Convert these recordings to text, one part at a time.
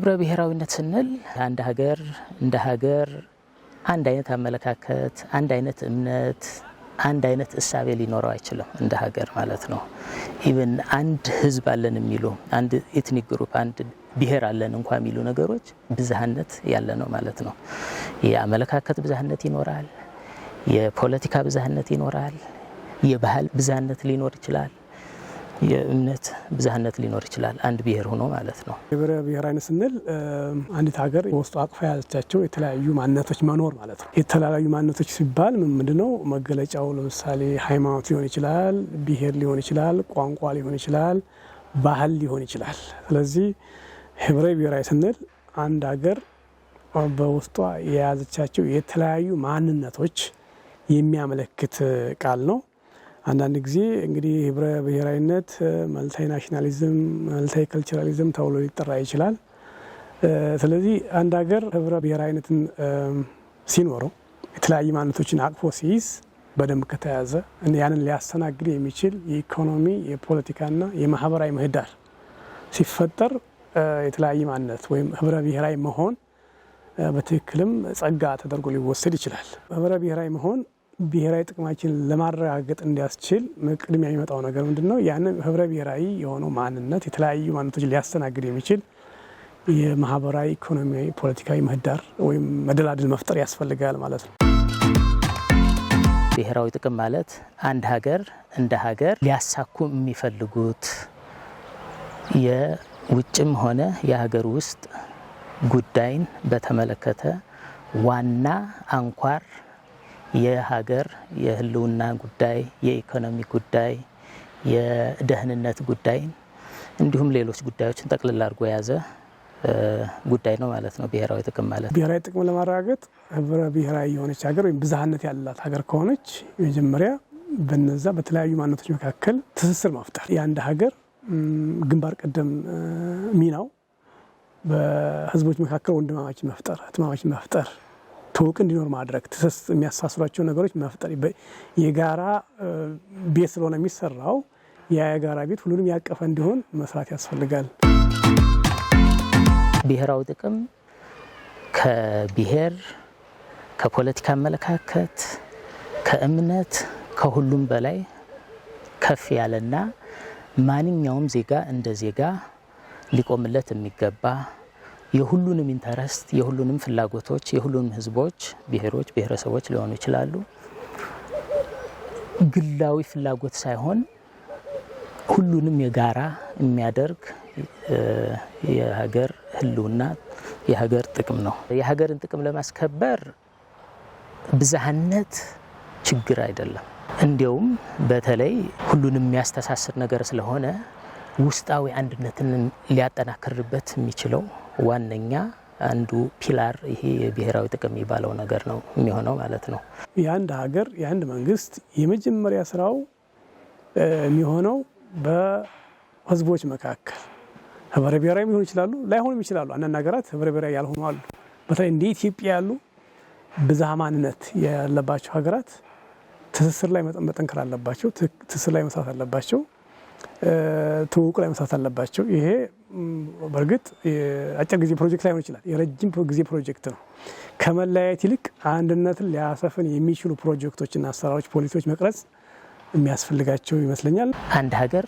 ህብረ ብሔራዊነት ስንል አንድ ሀገር እንደ ሀገር አንድ አይነት አመለካከት፣ አንድ አይነት እምነት፣ አንድ አይነት እሳቤ ሊኖረው አይችልም እንደ ሀገር ማለት ነው። ኢቭን አንድ ህዝብ አለን የሚሉ አንድ ኤትኒክ ግሩፕ አንድ ብሔር አለን እንኳን የሚሉ ነገሮች ብዝሃነት ያለ ነው ማለት ነው። የአመለካከት ብዝሃነት ይኖራል፣ የፖለቲካ ብዝሃነት ይኖራል፣ የባህል ብዝሃነት ሊኖር ይችላል፣ የእምነት ብዝሃነት ሊኖር ይችላል አንድ ብሔር ሆኖ ማለት ነው። ህብረ ብሔራዊነት ስንል አንዲት ሀገር በውስጡ አቅፋ የያዘቻቸው የተለያዩ ማንነቶች መኖር ማለት ነው። የተለያዩ ማንነቶች ሲባል ምንድነው መገለጫው? ለምሳሌ ሃይማኖት ሊሆን ይችላል፣ ብሔር ሊሆን ይችላል፣ ቋንቋ ሊሆን ይችላል፣ ባህል ሊሆን ይችላል። ስለዚህ ህብረ ብሔራዊ ስንል አንድ ሀገር በውስጧ የያዘቻቸው የተለያዩ ማንነቶች የሚያመለክት ቃል ነው። አንዳንድ ጊዜ እንግዲህ ህብረ ብሔራዊነት መልታይ ናሽናሊዝም፣ መልታይ ካልቸራሊዝም ተብሎ ሊጠራ ይችላል። ስለዚህ አንድ ሀገር ህብረ ብሔራዊነትን ሲኖረው የተለያዩ ማንነቶችን አቅፎ ሲይዝ በደንብ ከተያዘ ያንን ሊያስተናግድ የሚችል የኢኮኖሚ የፖለቲካና የማህበራዊ ምህዳር ሲፈጠር የተለያዩ ማንነት ወይም ህብረ ብሔራዊ መሆን በትክክልም ጸጋ ተደርጎ ሊወሰድ ይችላል። ህብረ ብሔራዊ መሆን ብሔራዊ ጥቅማችን ለማረጋገጥ እንዲያስችል ቅድሚያ የሚመጣው ነገር ምንድነው? ያንን ህብረ ብሔራዊ የሆነው ማንነት የተለያዩ ማንነቶች ሊያስተናግድ የሚችል የማህበራዊ ኢኮኖሚያዊ ፖለቲካዊ ምህዳር ወይም መደላድል መፍጠር ያስፈልጋል ማለት ነው። ብሔራዊ ጥቅም ማለት አንድ ሀገር እንደ ሀገር ሊያሳኩ የሚፈልጉት የውጭም ሆነ የሀገር ውስጥ ጉዳይን በተመለከተ ዋና አንኳር የሀገር የህልውና ጉዳይ፣ የኢኮኖሚ ጉዳይ፣ የደህንነት ጉዳይ እንዲሁም ሌሎች ጉዳዮችን ጠቅልል አድርጎ የያዘ ጉዳይ ነው ማለት ነው ብሔራዊ ጥቅም ማለት። ብሔራዊ ጥቅም ለማረጋገጥ ህብረ ብሔራዊ የሆነች ሀገር ወይም ብዝሃነት ያላት ሀገር ከሆነች መጀመሪያ በነዛ በተለያዩ ማንነቶች መካከል ትስስር መፍጠር የአንድ ሀገር ግንባር ቀደም ሚናው በህዝቦች መካከል ወንድማማችን መፍጠር፣ እህትማማችን መፍጠር፣ ትውውቅ እንዲኖር ማድረግ፣ የሚያሳስሯቸው ነገሮች መፍጠር። የጋራ ቤት ስለሆነ የሚሰራው የጋራ ቤት ሁሉንም ያቀፈ እንዲሆን መስራት ያስፈልጋል። ብሔራዊ ጥቅም ከብሔር፣ ከፖለቲካ አመለካከት፣ ከእምነት ከሁሉም በላይ ከፍ ያለና ማንኛውም ዜጋ እንደ ዜጋ ሊቆምለት የሚገባ የሁሉንም ኢንተረስት የሁሉንም ፍላጎቶች የሁሉንም ህዝቦች፣ ብሔሮች፣ ብሔረሰቦች ሊሆኑ ይችላሉ ግላዊ ፍላጎት ሳይሆን ሁሉንም የጋራ የሚያደርግ የሀገር ህልውና የሀገር ጥቅም ነው። የሀገርን ጥቅም ለማስከበር ብዝሃነት ችግር አይደለም። እንዲያውም በተለይ ሁሉንም የሚያስተሳስር ነገር ስለሆነ ውስጣዊ አንድነትን ሊያጠናክርበት የሚችለው ዋነኛ አንዱ ፒላር ይሄ የብሔራዊ ጥቅም የሚባለው ነገር ነው የሚሆነው ማለት ነው። የአንድ ሀገር የአንድ መንግስት የመጀመሪያ ስራው የሚሆነው በህዝቦች መካከል ህብረ ብሔራዊ ሊሆኑ ይችላሉ፣ ላይሆኑም ይችላሉ። አንዳንድ ሀገራት ህብረ ብሔራዊ ያልሆኑ አሉ። በተለይ እንደ ኢትዮጵያ ያሉ ብዝሃ ማንነት ያለባቸው ሀገራት ትስስር ላይ መጠንከር አለባቸው፣ ትስስር ላይ መስራት አለባቸው፣ ትውውቅ ላይ መስራት አለባቸው። ይሄ በእርግጥ አጭር ጊዜ ፕሮጀክት ላይሆን ይችላል፣ የረጅም ጊዜ ፕሮጀክት ነው። ከመለያየት ይልቅ አንድነትን ሊያሰፍን የሚችሉ ፕሮጀክቶችና አሰራሮች፣ ፖሊሲዎች መቅረጽ የሚያስፈልጋቸው ይመስለኛል። አንድ ሀገር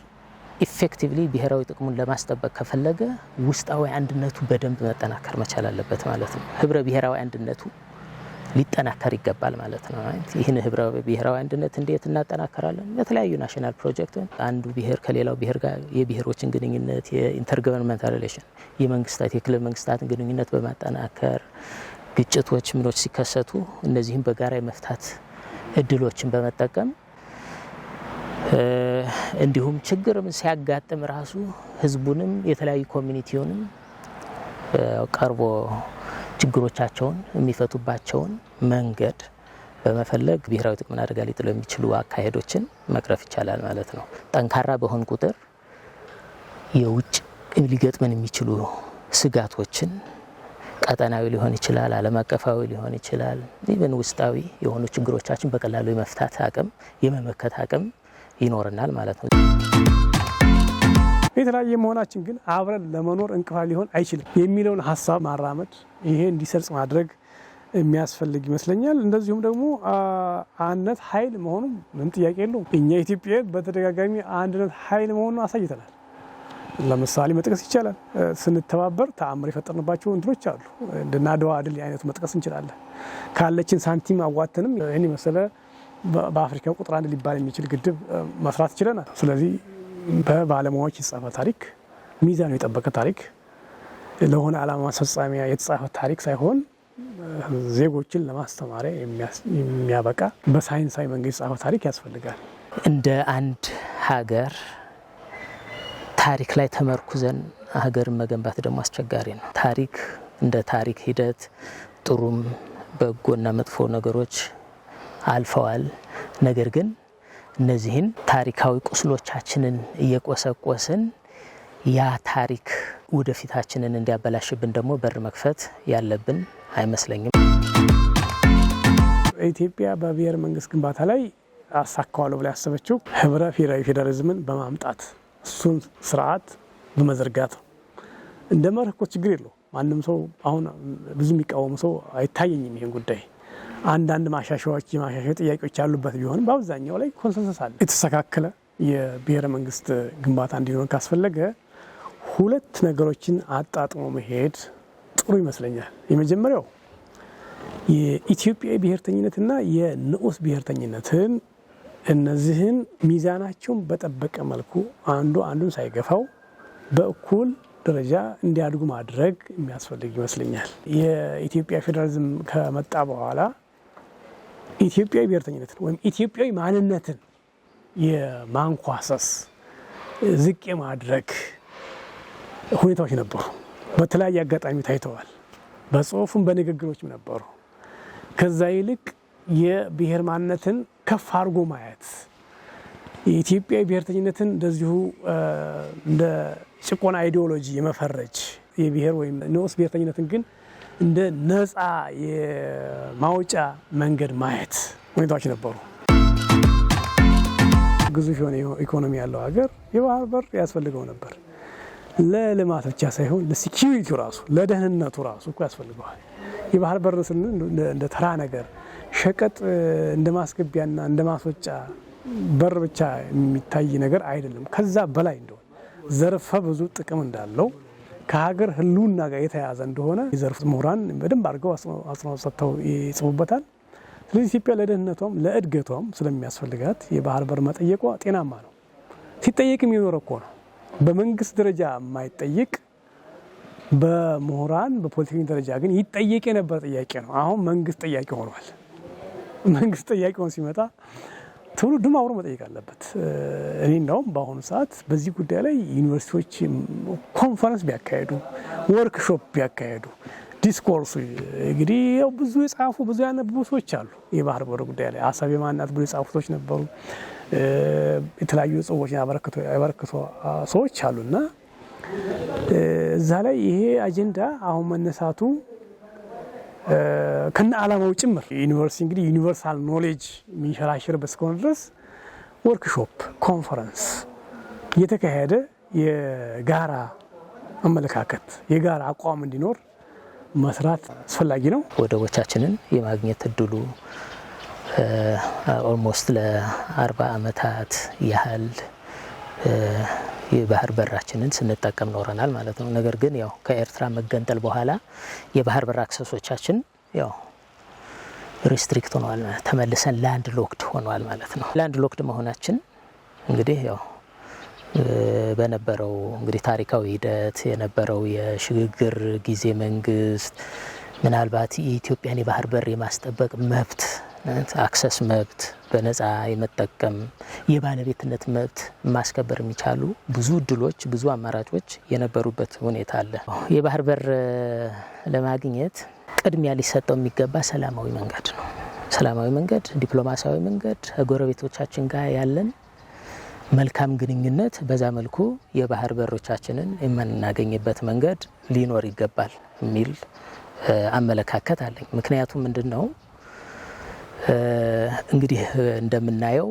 ኢፌክቲቭሊ ብሔራዊ ጥቅሙን ለማስጠበቅ ከፈለገ ውስጣዊ አንድነቱ በደንብ መጠናከር መቻል አለበት ማለት ነው። ህብረ ብሔራዊ አንድነቱ ሊጠናከር ይገባል ማለት ነው። ይህን ህብረ ብሔራዊ አንድነት እንዴት እናጠናከራለን? በተለያዩ ናሽናል ፕሮጀክት አንዱ ብሔር ከሌላው ብሔር ጋር የብሔሮችን ግንኙነት የኢንተርገቨርንመንታል ሪሌሽን የመንግስታት የክልል መንግስታትን ግንኙነት በማጠናከር ግጭቶች ምኖች ሲከሰቱ እነዚህም በጋራ የመፍታት እድሎችን በመጠቀም እንዲሁም ችግርም ሲያጋጥም ራሱ ህዝቡንም የተለያዩ ኮሚኒቲውንም ቀርቦ ችግሮቻቸውን የሚፈቱባቸውን መንገድ በመፈለግ ብሔራዊ ጥቅምን አደጋ ሊጥሉ የሚችሉ አካሄዶችን መቅረፍ ይቻላል ማለት ነው። ጠንካራ በሆን ቁጥር የውጭ ሊገጥመን የሚችሉ ስጋቶችን ቀጠናዊ ሊሆን ይችላል፣ ዓለም አቀፋዊ ሊሆን ይችላል፣ ኢቨን ውስጣዊ የሆኑ ችግሮቻችን በቀላሉ የመፍታት አቅም የመመከት አቅም ይኖርናል ማለት ነው። የተለያየ መሆናችን ግን አብረን ለመኖር እንቅፋት ሊሆን አይችልም የሚለውን ሀሳብ ማራመድ፣ ይሄ እንዲሰርጽ ማድረግ የሚያስፈልግ ይመስለኛል። እንደዚሁም ደግሞ አንድነት ኃይል መሆኑ ምን ጥያቄ የለውም። እኛ ኢትዮጵያ በተደጋጋሚ አንድነት ኃይል መሆኑን አሳይተናል። ለምሳሌ መጥቀስ ይቻላል። ስንተባበር ተአምር የፈጠርንባቸው እንትኖች አሉ። እንደና አድዋ ድል አይነቱ መጥቀስ እንችላለን። ካለችን ሳንቲም አዋተንም ይህን የመሰለ በአፍሪካ ቁጥር 1 ሊባል የሚችል ግድብ መስራት ይችለናል። ስለዚህ በባለሙያዎች የተጻፈ ታሪክ፣ ሚዛኑ የጠበቀ ታሪክ፣ ለሆነ ዓላማ ማስፈጸሚያ የተጻፈ ታሪክ ሳይሆን ዜጎችን ለማስተማሪያ የሚያበቃ በሳይንሳዊ መንገድ የተጻፈ ታሪክ ያስፈልጋል። እንደ አንድ ሀገር ታሪክ ላይ ተመርኩዘን ሀገርን መገንባት ደግሞ አስቸጋሪ ነው። ታሪክ እንደ ታሪክ ሂደት ጥሩም በጎና መጥፎ ነገሮች አልፈዋል። ነገር ግን እነዚህን ታሪካዊ ቁስሎቻችንን እየቆሰቆስን ያ ታሪክ ወደፊታችንን እንዲያበላሽብን ደግሞ በር መክፈት ያለብን አይመስለኝም። ኢትዮጵያ በብሔር መንግስት ግንባታ ላይ አሳካዋለሁ ብላ ያሰበችው ህብረ ብሔራዊ ፌዴራሊዝምን በማምጣት እሱን ስርዓት በመዘርጋት ነው። እንደ መርህ እኮ ችግር የለው። ማንም ሰው አሁን ብዙ የሚቃወሙ ሰው አይታየኝም። ይህን ጉዳይ አንዳንድ ማሻሻያዎች የማሻሻያ ጥያቄዎች ያሉበት ቢሆንም በአብዛኛው ላይ ኮንሰንሰስ አለ። የተስተካከለ የብሔረ መንግስት ግንባታ እንዲሆን ካስፈለገ ሁለት ነገሮችን አጣጥሞ መሄድ ጥሩ ይመስለኛል። የመጀመሪያው የኢትዮጵያ ብሔርተኝነትና የንዑስ ብሔርተኝነትን እነዚህን ሚዛናቸውን በጠበቀ መልኩ አንዱ አንዱን ሳይገፋው በእኩል ደረጃ እንዲያድጉ ማድረግ የሚያስፈልግ ይመስለኛል። የኢትዮጵያ ፌዴራሊዝም ከመጣ በኋላ ኢትዮጵያዊ ብሔርተኝነትን ወይም ኢትዮጵያዊ ማንነትን የማንኳሰስ ዝቅ የማድረግ ሁኔታዎች ነበሩ። በተለያየ አጋጣሚ ታይተዋል። በጽሁፍም በንግግሮችም ነበሩ። ከዛ ይልቅ የብሔር ማንነትን ከፍ አድርጎ ማየት፣ የኢትዮጵያ ብሔርተኝነትን እንደዚሁ እንደ ጭቆና አይዲዮሎጂ የመፈረጅ የብሔር ወይም ንዑስ ብሔርተኝነትን ግን እንደ ነፃ የማውጫ መንገድ ማየት ሁኔታዎች ነበሩ። ግዙፍ የሆነ ኢኮኖሚ ያለው ሀገር የባህር በር ያስፈልገው ነበር። ለልማት ብቻ ሳይሆን ለሴኪዩሪቲው ራሱ ለደህንነቱ ራሱ እኮ ያስፈልገዋል። የባህር በር ስንል እንደ ተራ ነገር ሸቀጥ እንደ ማስገቢያና እንደ ማስወጫ በር ብቻ የሚታይ ነገር አይደለም። ከዛ በላይ እንደሆነ ዘርፈ ብዙ ጥቅም እንዳለው ከሀገር ሕልውና ጋር የተያያዘ እንደሆነ የዘርፉ ምሁራን በደንብ አድርገው አጽንኦት ሰጥተው ይጽፉበታል። ስለዚህ ኢትዮጵያ ለደህንነቷም ለእድገቷም ስለሚያስፈልጋት የባህር በር መጠየቋ ጤናማ ነው። ሲጠየቅም የኖረ እኮ ነው። በመንግስት ደረጃ የማይጠይቅ በምሁራን በፖለቲከኞች ደረጃ ግን ይጠየቅ የነበረ ጥያቄ ነው። አሁን መንግስት ጥያቄ ሆኗል። መንግስት ጥያቄ ሆኖ ሲመጣ ትውልዱም አብሮ መጠየቅ አለበት። እኔ እንደውም በአሁኑ ሰዓት በዚህ ጉዳይ ላይ ዩኒቨርሲቲዎች ኮንፈረንስ ቢያካሄዱ፣ ወርክሾፕ ቢያካሄዱ፣ ዲስኮርሱ እንግዲህ ብዙ የጻፉ ብዙ ያነበቡ ሰዎች አሉ። የባህር በር ጉዳይ ላይ ሀሳብ የማናት ብዙ የጻፉ ሰዎች ነበሩ። የተለያዩ ጽሁፎችን ያበረከቱ ሰዎች አሉና እዛ ላይ ይሄ አጀንዳ አሁን መነሳቱ ከነ ዓላማው ጭምር ዩኒቨርሲቲ እንግዲህ ዩኒቨርሳል ኖሌጅ የሚንሸራሸርበት እስከሆነ ድረስ ወርክሾፕ፣ ኮንፈረንስ እየተካሄደ የጋራ አመለካከት የጋራ አቋም እንዲኖር መስራት አስፈላጊ ነው። ወደቦቻችንን የማግኘት እድሉ ኦልሞስት ለ40 ዓመታት ያህል የባህር በራችንን ስንጠቀም ኖረናል ማለት ነው። ነገር ግን ያው ከኤርትራ መገንጠል በኋላ የባህር በር አክሰሶቻችን ያው ሪስትሪክት ሆነዋል፣ ተመልሰን ላንድ ሎክድ ሆነዋል ማለት ነው። ላንድ ሎክድ መሆናችን እንግዲህ ያው በነበረው እንግዲህ ታሪካዊ ሂደት የነበረው የሽግግር ጊዜ መንግስት ምናልባት የኢትዮጵያን የባህር በር የማስጠበቅ መብት አክሰስ መብት በነፃ የመጠቀም የባለቤትነት መብት ማስከበር የሚቻሉ ብዙ እድሎች ብዙ አማራጮች የነበሩበት ሁኔታ አለ። የባህር በር ለማግኘት ቅድሚያ ሊሰጠው የሚገባ ሰላማዊ መንገድ ነው። ሰላማዊ መንገድ፣ ዲፕሎማሲያዊ መንገድ፣ ከጎረቤቶቻችን ጋር ያለን መልካም ግንኙነት፣ በዛ መልኩ የባህር በሮቻችንን የምናገኝበት መንገድ ሊኖር ይገባል የሚል አመለካከት አለኝ። ምክንያቱም ምንድን ነው እንግዲህ እንደምናየው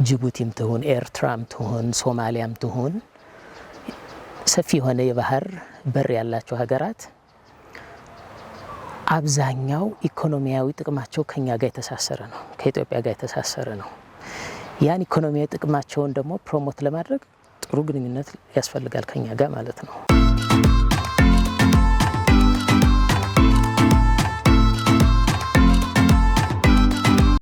ጅቡቲም ትሁን ኤርትራም ትሁን ሶማሊያም ትሁን ሰፊ የሆነ የባህር በር ያላቸው ሀገራት አብዛኛው ኢኮኖሚያዊ ጥቅማቸው ከኛ ጋር የተሳሰረ ነው፣ ከኢትዮጵያ ጋር የተሳሰረ ነው። ያን ኢኮኖሚያዊ ጥቅማቸውን ደግሞ ፕሮሞት ለማድረግ ጥሩ ግንኙነት ያስፈልጋል ከኛ ጋር ማለት ነው።